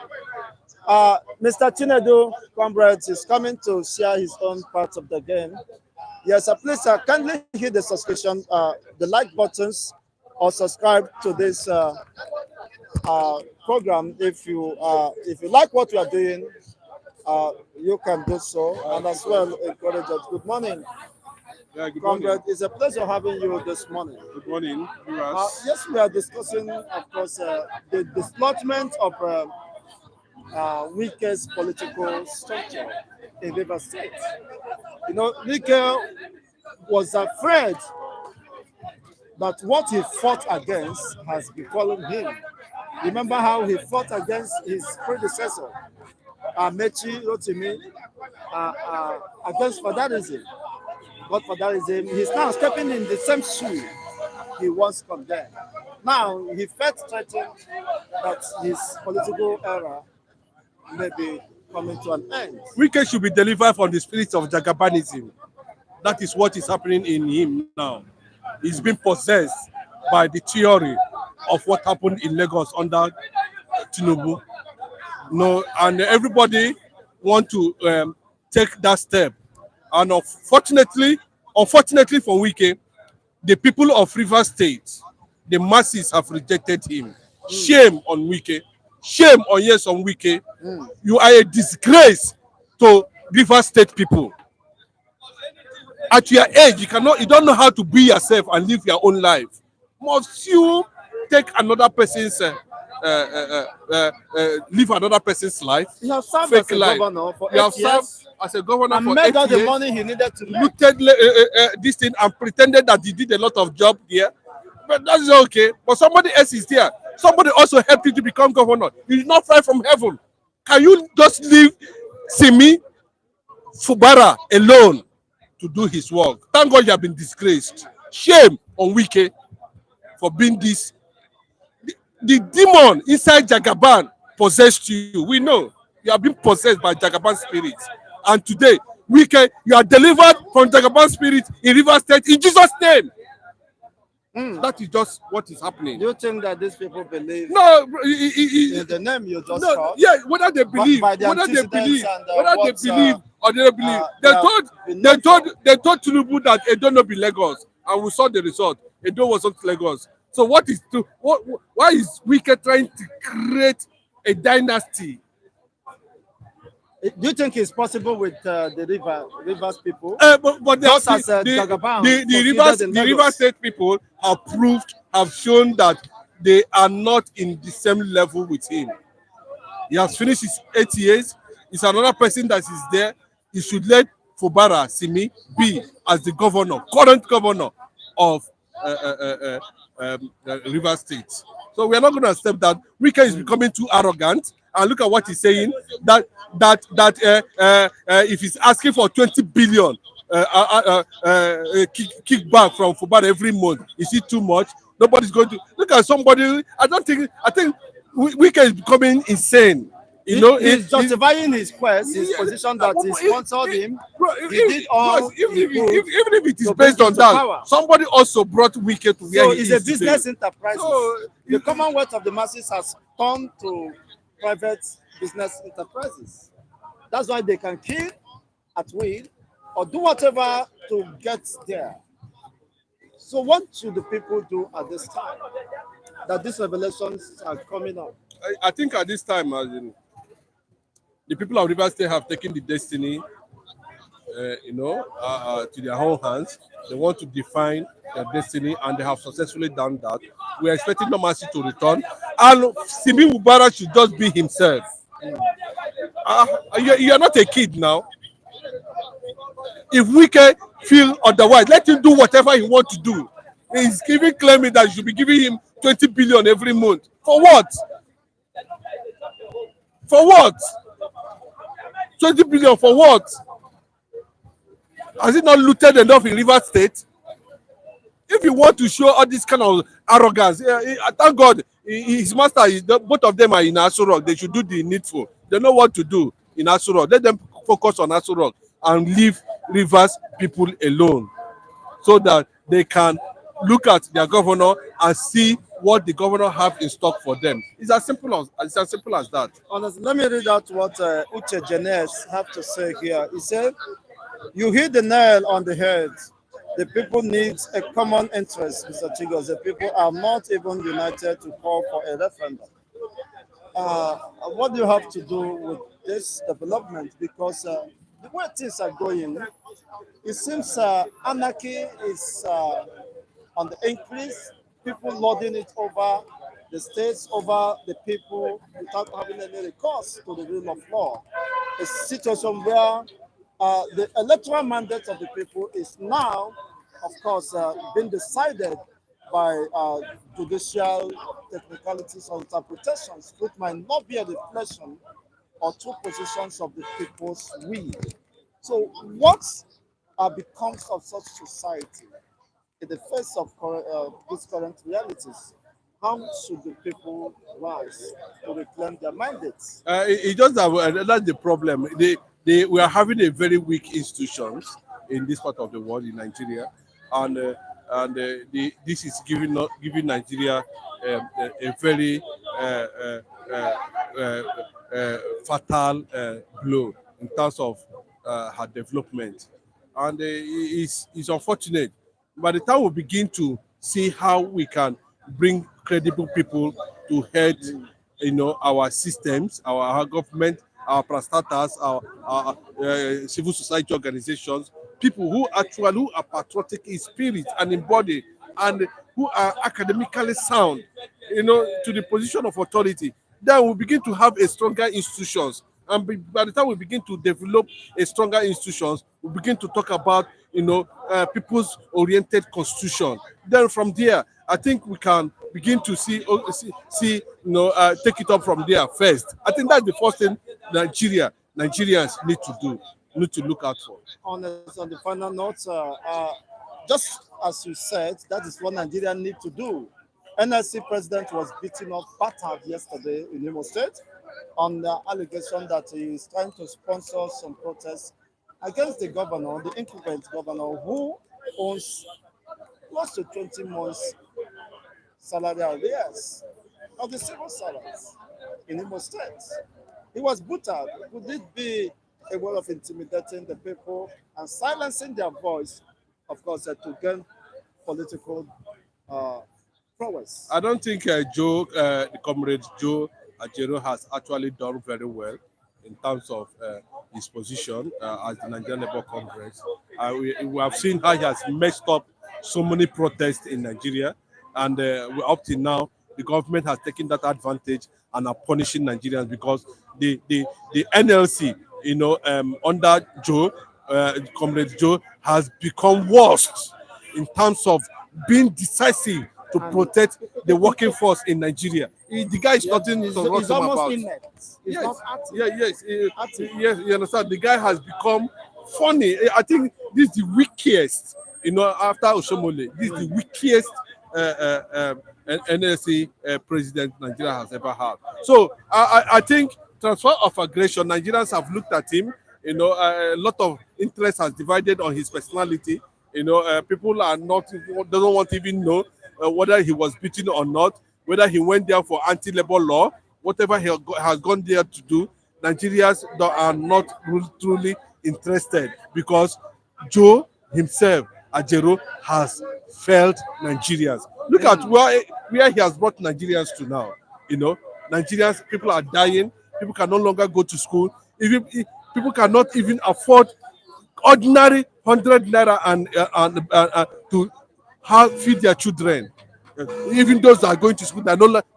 Mr. Chinedu, comrades, is coming to share his own part of the game. Yes, please kindly hit the subscription, the like buttons, or subscribe to this program. If you like what we are doing, you can do so, and as well encourage us. Good morning, Yeah, good comrade. morning. It's a pleasure having you this morning. Good morning, viewers. Yes, we are discussing, of course, the dislodgement of Wike's political structure in River State. You know, Wike was afraid that what he fought against has befallen him. Remember how he fought against his predecessor, Mechi Rotimi, against federalism. But federalism, he's now stepping in the same shoe he once condemned. Now he felt threatened that his political era may be coming to an end. Wike should be delivered from the spirit of Jagabanism. That is what is happening in him now. He's been possessed by the theory of what happened in Lagos under Tinubu. No, and everybody want to take that step. And unfortunately for Wike, the people of Rivers State, the masses have rejected him. Shame on Wike. Shame on Wike. You are a disgrace to Rivers State people. At your age, you don't know how to be yourself and live your own life. Must you take another person's live another person's life? You have served Fake as a life. governor for You have 8 years served as a governor and for made 8 all the years. money he needed to make. Looted this thing and pretended that he did a lot of job here. But that's okay. But somebody else is there. Somebody also helped you to become governor. You did not fly from heaven. Can you just leave Simi Fubara alone to do his work? Thank God you have been disgraced. Shame on Wike. for being this. The demon inside Jagaban possessed you. We know you have been possessed by Jagaban spirits. And today, you are delivered from Jagaban spirit in River State in Jesus' name. That is just what is happening. Do you think that these people believe No, in the name you just no, called? yeah, whether they believe, by the whether they antecedents believe, and, whether what, they believe or they don't believe. they have been known for. They told Tinubu that Edo no be Lagos, and we saw the result. Edo wasn't Lagos. So why is Wike trying to create a dynasty? Do you think it's possible with the Rivers people? But Just as Jagaban the River State people have shown that they are not in the same level with him. He has finished his 8 years. It's another person that is there. He should let Fubara Simi be as the current governor of River State. So we are not going to accept that. Wike is becoming too arrogant. And look at what he's saying. That if he's asking for 20 billion kickback from Fubara every month, is it too much? Nobody's going to look at somebody. I think Wike is becoming insane. He's justifying his quest, his position that he sponsored him. He did all even he could if it is to based bring on him to that, power. somebody also brought Wike to where So he it's is a business today. enterprise. So, The Commonwealth of the masses has turned to private business enterprises. That's why they can kill at will or do whatever to get there. So what should the people do at this time that these revelations are coming up? I think at this time, as in, the people of River State have taken the destiny, to their own hands. They want to define their destiny, and they have successfully done that. We are expecting Normalcy to return, and Simi Fubara should just be himself. You are not a kid now. If Wike feel otherwise, let him do whatever he wants to do. He's even claiming that you should be giving him 20 billion every month. For what? For what? 20 billion for what? Has it not looted enough in River State? If you want to show all this kind of arrogance, thank God his master, both of them are in Aso Rock. They should do the needful. They know what to do in Aso Rock. Let them focus on Aso Rock and leave Rivers people alone, so that they can look at their governor and see what the governor have in stock for them. It's as simple as that. Honestly, let me read out what Uche Jenes have to say here. He said, "You hit the nail on the head. The people need a common interest, Mr. Chigos. The people are not even united to call for a referendum." What do you have to do with this development? Because the way things are going, it seems anarchy is on the increase. People lording it over the states, over the people, without having any recourse to the rule of law. A situation where the electoral mandate of the people is now, of course, being decided by judicial technicalities or interpretations, which might not be a reflection or true positions of the people's will. So, what becomes of such society in the face of these current realities? How should the people rise to reclaim their mandates? It just that's the problem. We are having a very weak institutions in this part of the world, in Nigeria, and this is giving Nigeria a very fatal blow in terms of her development, and it's unfortunate. By the time we begin to see how we can bring credible people to head, our systems, our government, our parastatals, our civil society organizations, people who are patriotic in spirit and in body, and who are academically sound, to the position of authority, then we begin to have a stronger institutions. And by the time we begin to develop a stronger institutions, we begin to talk about, people's oriented constitution. Then from there, I think we can begin to see, take it up from there first. I think that's the first thing Nigerians need to do, need to look out for. On the final note, just as you said, that is what Nigeria need to do. NSC president was beaten up, battered yesterday in Imo State on the allegation that he is trying to sponsor some protests against the governor, the incumbent governor, who owns close to 20 months' salary arrears of the civil servants in Imo State. He was brutal. Could it be a way of intimidating the people and silencing their voice, of course, to gain political uh, prowess? I don't think the comrade Joe Ajero has actually done very well in terms of his position as the Nigerian Labour Congress. We have seen how he has messed up so many protests in Nigeria, and up till now, the government has taken that advantage and are punishing Nigerians because the NLC, under Joe, Comrade Joe, has become worse in terms of being decisive to protect the working force in Nigeria. The guy is nothing to write He's almost about. inept. He's Yes, not active. yes, you understand. The guy has become funny. I think this is the weakest, after Oshomole, this is the weakest NLC president Nigeria has ever had. So I think transfer of aggression, Nigerians have looked at him. A lot of interest has divided on his personality. People are doesn't want to even know whether he was beaten or not, whether he went there for anti-labor law, whatever he has gone there to do. Nigerians are not truly interested because Joe himself, Ajero, has failed Nigerians. Look at where he has brought Nigerians to now. Nigerians, people are dying. People can no longer go to school. Even people cannot even afford ordinary 100 naira and to feed their children. Even those that are going to school,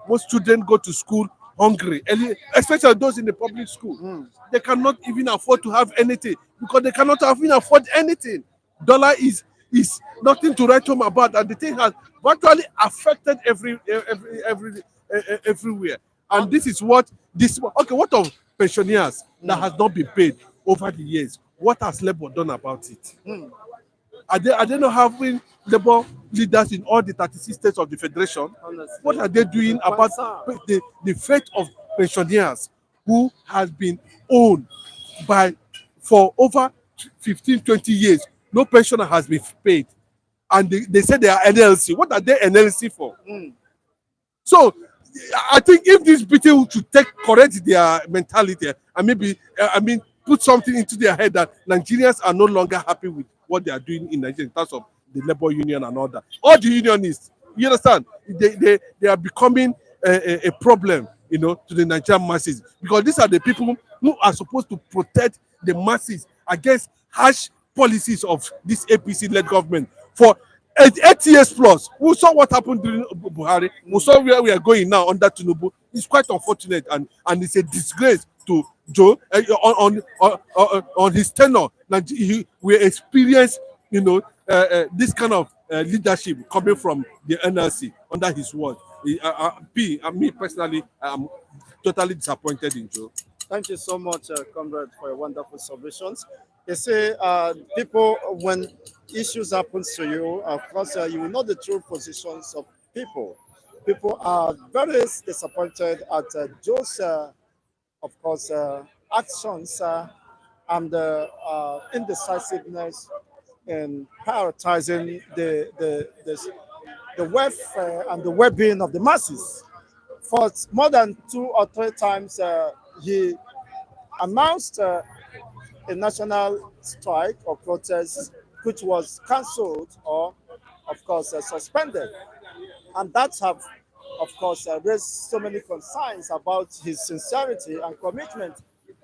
most children go to school hungry, especially those in the public school. They cannot even afford to have anything because they cannot even afford anything. Dollar is nothing to write home about, and the thing has virtually affected everywhere. And this is what what of pensioners that has not been paid over the years? What has Labour done about it? Are they not having Labour leaders in all the 36 states of the federation? Honestly, What are they doing about the fate of pensioners who has been owned for over 15, 20 years? No pensioner has been paid. And they say they are NLC. What are they NLC for? So I think if these people should correct their mentality and maybe put something into their head that Nigerians are no longer happy with what they are doing in Nigeria in terms of the labor union and all that. All the unionists, you understand, they are becoming a problem, to the Nigerian masses, because these are the people who are supposed to protect the masses against harsh policies of this APC-led government for 8 years plus. We saw what happened during Buhari. We saw where we are going now under Tinubu. It's quite unfortunate, and it's a disgrace to Joe on his tenure. We experience, this kind of leadership coming from the NLC under his watch. Me personally, I'm totally disappointed in Joe. Thank you so much, comrade, for your wonderful submissions. You see, people, when issues happens to you, of course, you will know the true positions of people. People are very disappointed at Joe's, of course, actions and indecisiveness in prioritizing the welfare and the well-being of the masses. For more than 2 or 3 times, he announced a national strike or protest, which was cancelled or, of course, suspended. And that have, of course, raised so many concerns about his sincerity and commitment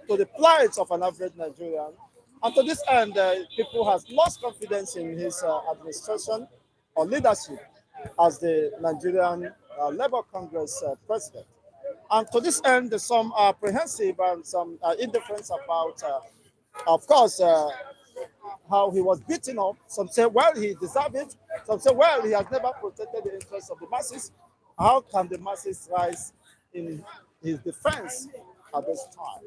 to the plight of an average Nigerian. And to this end, people have lost confidence in his administration or leadership as the Nigerian Labour Congress president. And to this end, some are apprehensive and some are indifferent about, of course, how he was beaten up. Some say, well, he deserved it. Some say, well, he has never protected the interests of the masses. How can the masses rise in his defense at this time?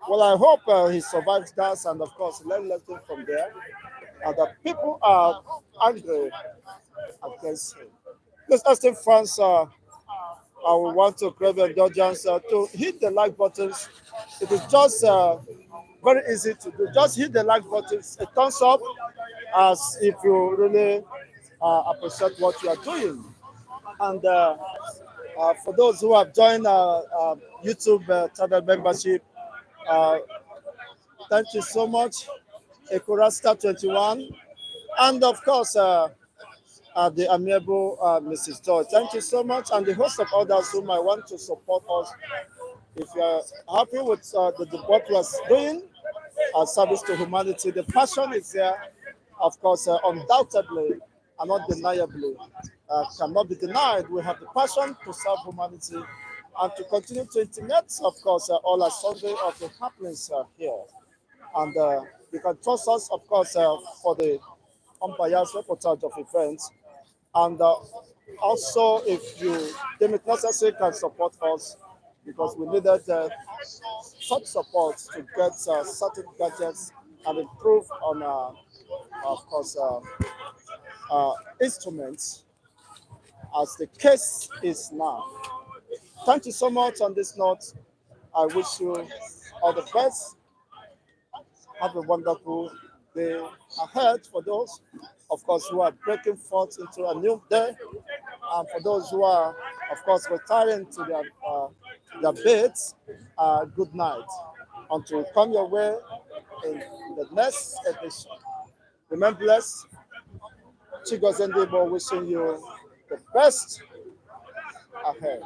Well, I hope he survives that and, of course, learn lessons from there. And that people are angry against him. Let's ask him, France. I will want to crave your indulgence to hit the like buttons. It is just very easy to do. Just hit the like buttons, a thumbs up, as if you really appreciate what you are doing. And for those who have joined YouTube channel membership, uh, thank you so much, Ekurasta21, and of course, the amiable Mrs. Joy. Thank you so much, and the host of others who might want to support us. If you are happy with what we are doing, service to humanity, the passion is there, of course, undoubtedly and not deniably, cannot be denied. We have the passion to serve humanity and to continue to intimate, of course, all our Sunday of the happenings here. And you can trust us, of course, for the unbiased reportage of events. And also, if you deem it necessary, can support us because we needed such support to get certain gadgets and improve on, of course, instruments as the case is now. Thank you so much on this note. I wish you all the best. Have a wonderful day ahead for those, of course, who are breaking forth into a new day. And for those who are, of course, retiring to their beds, good night. Until we come your way in the next edition. Remember, blessed. Chigozendebo wishing you the best ahead.